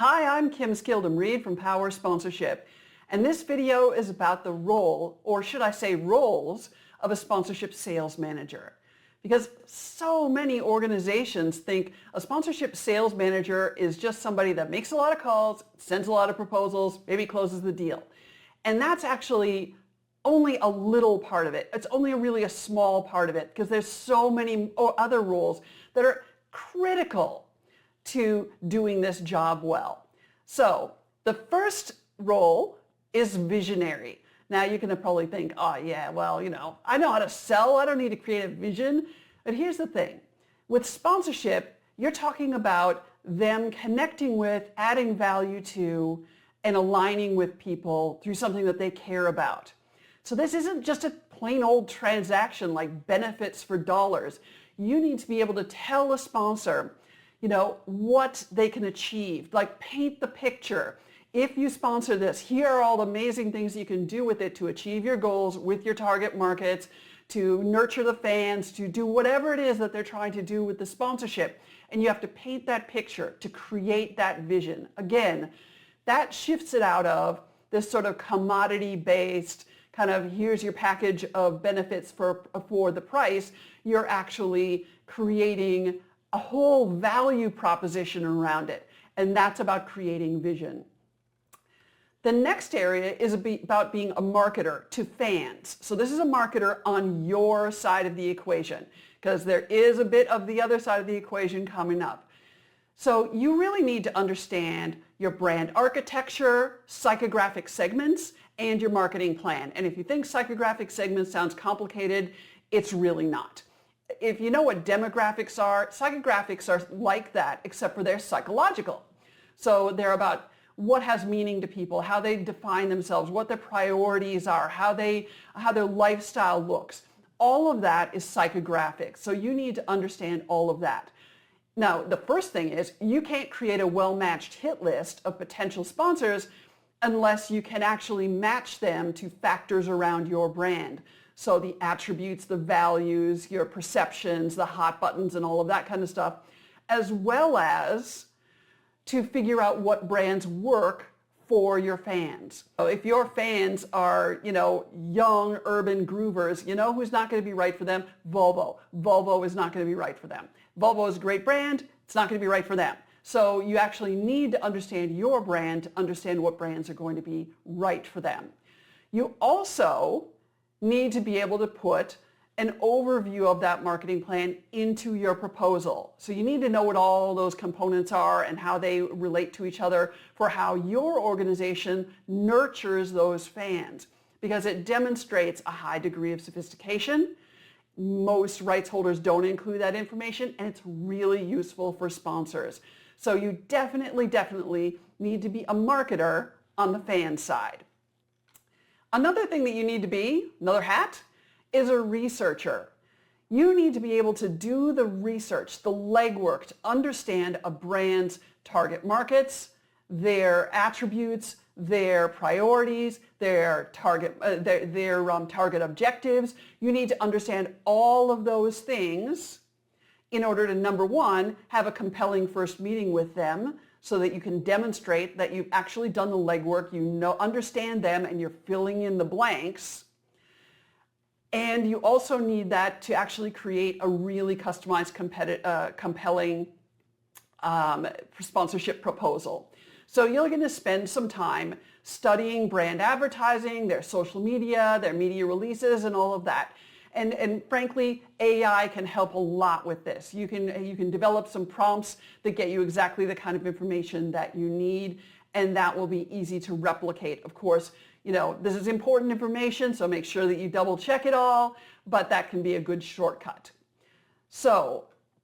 Hi, I'm Kim Skildum-Reid from Power Sponsorship, and this video is about the role, or should I say roles, of a sponsorship sales manager. Because so many organizations think a sponsorship sales manager is just somebody that makes a lot of calls, sends a lot of proposals, maybe closes the deal. And that's actually only a little part of it. It's only really a small part of it because there's so many other roles that are critical to doing this job well. So the first role is visionary. Now you can probably think, oh yeah, well, I know how to sell. I don't need to create a vision. But here's the thing. With sponsorship, you're talking about them connecting with, adding value to, and aligning with people through something that they care about. So this isn't just a plain old transaction like benefits for dollars. You need to be able to tell a sponsor what they can achieve, like paint the picture. If you sponsor this, here are all the amazing things you can do with it to achieve your goals with your target markets, to nurture the fans, to do whatever it is that they're trying to do with the sponsorship. And you have to paint that picture to create that vision. Again, that shifts it out of this sort of commodity-based kind of here's your package of benefits for the price. You're actually creating a whole value proposition around it, and that's about creating vision. The next area is about being a marketer to fans. So this is a marketer on your side of the equation, because there is a bit of the other side of the equation coming up. So you really need to understand your brand architecture, psychographic segments, and your marketing plan. And if you think psychographic segments sounds complicated, it's really not. If you know what demographics are, psychographics are like that, except for they're psychological. So they're about what has meaning to people, how they define themselves, what their priorities are, how their lifestyle looks. All of that is psychographic. So you need to understand all of that. Now, the first thing is you can't create a well-matched hit list of potential sponsors unless you can actually match them to factors around your brand. So the attributes, the values, your perceptions, the hot buttons, and all of that kind of stuff, as well as to figure out what brands work for your fans. So if your fans are, young urban groovers, who's not going to be right for them? Volvo. Volvo is not going to be right for them. Volvo is a great brand. It's not going to be right for them. So you actually need to understand your brand to understand what brands are going to be right for them. You also need to be able to put an overview of that marketing plan into your proposal. So you need to know what all those components are and how they relate to each other for how your organization nurtures those fans, because it demonstrates a high degree of sophistication. Most rights holders don't include that information, and it's really useful for sponsors. So you definitely need to be a marketer on the fan side. Another thing that you need to be, another hat, is a researcher. You need to be able to do the research, the legwork, to understand a brand's target markets, their attributes, their priorities, their target objectives. You need to understand all of those things in order to, number one, have a compelling first meeting with them so that you can demonstrate that you've actually done the legwork, understand them, and you're filling in the blanks. And you also need that to actually create a really customized, compelling sponsorship proposal. So you're going to spend some time studying brand advertising, their social media, their media releases, and all of that. And frankly, AI can help a lot with this. You can develop some prompts that get you exactly the kind of information that you need, and that will be easy to replicate. Of course, this is important information, so make sure that you double check it all, but that can be a good shortcut. So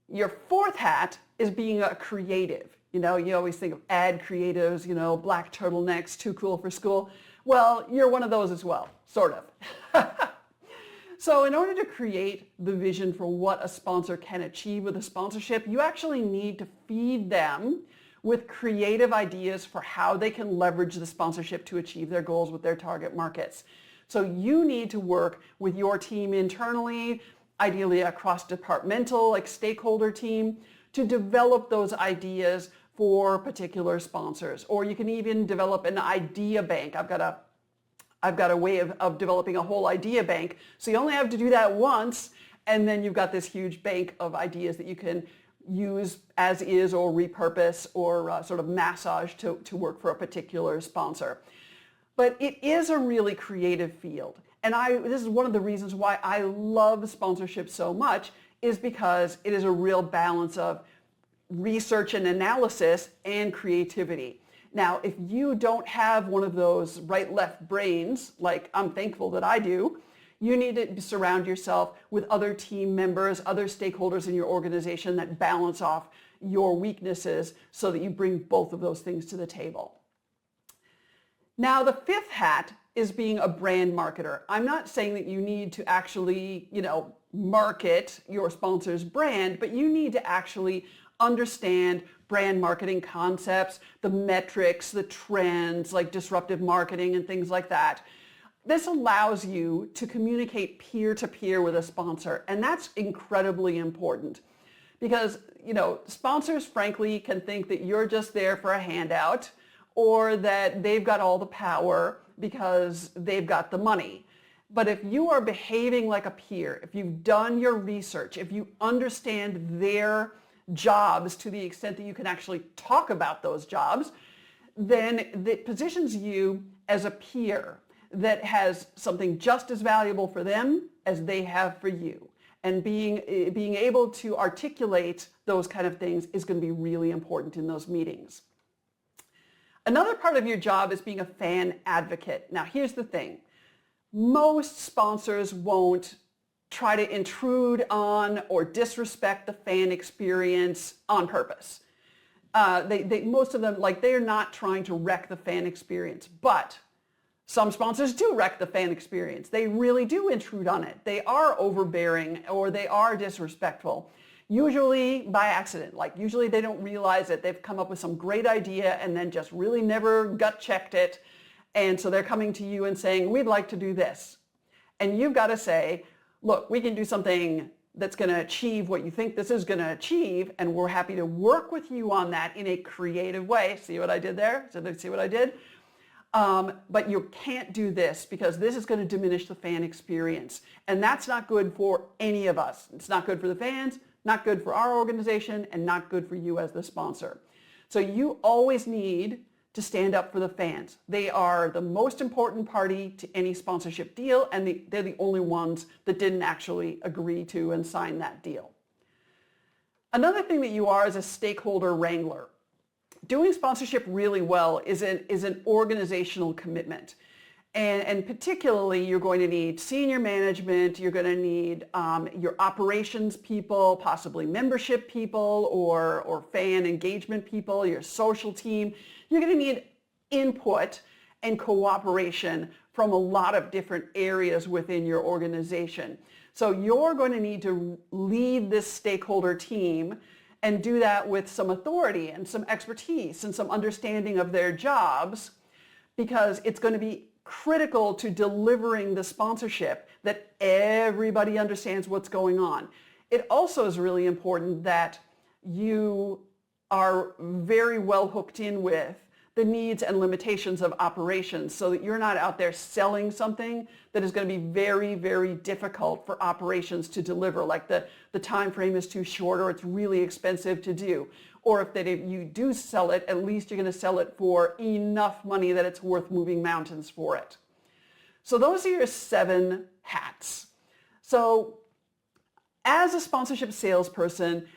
your fourth hat is being a creative. You always think of ad creatives, black turtlenecks, too cool for school. Well, you're one of those as well, sort of. So in order to create the vision for what a sponsor can achieve with a sponsorship, you actually need to feed them with creative ideas for how they can leverage the sponsorship to achieve their goals with their target markets. So you need to work with your team internally, ideally a cross-departmental, like stakeholder team, to develop those ideas for particular sponsors. Or you can even develop an idea bank. I've got a way of developing a whole idea bank. So you only have to do that once, and then you've got this huge bank of ideas that you can use as is or repurpose or sort of massage to work for a particular sponsor. But it is a really creative field. And this is one of the reasons why I love sponsorship so much, is because it is a real balance of research and analysis and creativity. Now, if you don't have one of those right-left brains, like I'm thankful that I do, you need to surround yourself with other team members, other stakeholders in your organization that balance off your weaknesses so that you bring both of those things to the table. Now, the fifth hat is being a brand marketer. I'm not saying that you need to actually, market your sponsor's brand, but you need to actually understand brand marketing concepts, the metrics, the trends, like disruptive marketing and things like that. This allows you to communicate peer-to-peer with a sponsor, and that's incredibly important because, sponsors frankly can think that you're just there for a handout or that they've got all the power because they've got the money. But if you are behaving like a peer, if you've done your research, if you understand their jobs to the extent that you can actually talk about those jobs, then it positions you as a peer that has something just as valuable for them as they have for you. And being able to articulate those kind of things is going to be really important in those meetings. Another part of your job is being a fan advocate. Now, here's the thing. Most sponsors won't try to intrude on or disrespect the fan experience on purpose. Most of them, they're not trying to wreck the fan experience, but some sponsors do wreck the fan experience. They really do intrude on it. They are overbearing or they are disrespectful, usually by accident. Usually they don't realize that they've come up with some great idea and then just really never gut checked it. And so they're coming to you and saying, we'd like to do this. And you've got to say, look, we can do something that's going to achieve what you think this is going to achieve, and we're happy to work with you on that in a creative way. See what I did there? See what I did? But you can't do this because this is going to diminish the fan experience. And that's not good for any of us. It's not good for the fans, not good for our organization, and not good for you as the sponsor. So you always need to stand up for the fans. They are the most important party to any sponsorship deal, and they're the only ones that didn't actually agree to and sign that deal. Another thing that you are is a stakeholder wrangler. Doing sponsorship really well is an organizational commitment. And particularly, you're going to need senior management, you're going to need your operations people, possibly membership people or fan engagement people, your social team. You're going to need input and cooperation from a lot of different areas within your organization. So you're going to need to lead this stakeholder team and do that with some authority and some expertise and some understanding of their jobs, because it's going to be critical to delivering the sponsorship that everybody understands what's going on. It also is really important that you are very well hooked in with the needs and limitations of operations so that you're not out there selling something that is going to be very, very difficult for operations to deliver, like the time frame is too short or it's really expensive to do. Or if you do sell it, at least you're going to sell it for enough money that it's worth moving mountains for it. So those are your 7 hats. So as a sponsorship salesperson,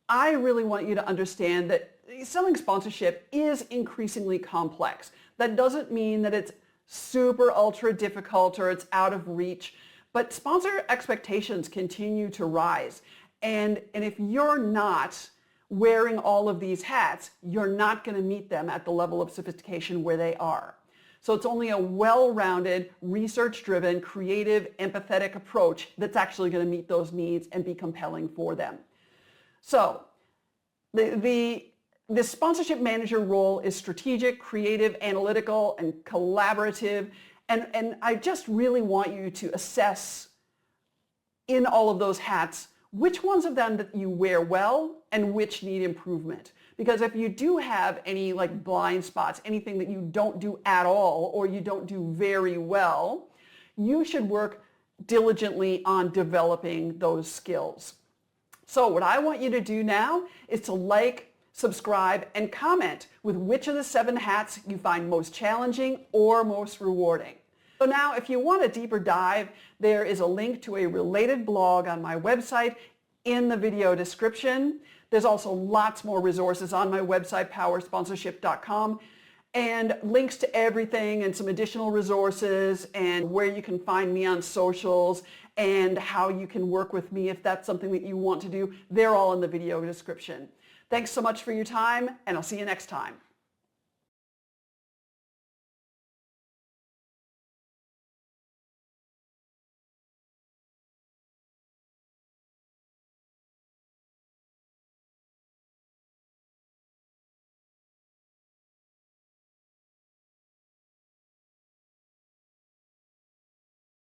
I really want you to understand that selling sponsorship is increasingly complex. That doesn't mean that it's super ultra difficult or it's out of reach, but sponsor expectations continue to rise. And if you're not wearing all of these hats, you're not going to meet them at the level of sophistication where they are. So it's only a well-rounded, research-driven, creative, empathetic approach that's actually going to meet those needs and be compelling for them. So the sponsorship manager role is strategic, creative, analytical, and collaborative. And I just really want you to assess in all of those hats which ones of them that you wear well and which need improvement. Because if you do have any like blind spots, anything that you don't do at all or you don't do very well, you should work diligently on developing those skills. So what I want you to do now is to like, subscribe, and comment with which of the 7 hats you find most challenging or most rewarding. So now if you want a deeper dive, there is a link to a related blog on my website in the video description. There's also lots more resources on my website, powersponsorship.com, and links to everything and some additional resources and where you can find me on socials and how you can work with me if that's something that you want to do. They're all in the video description. Thanks so much for your time, and I'll see you next time.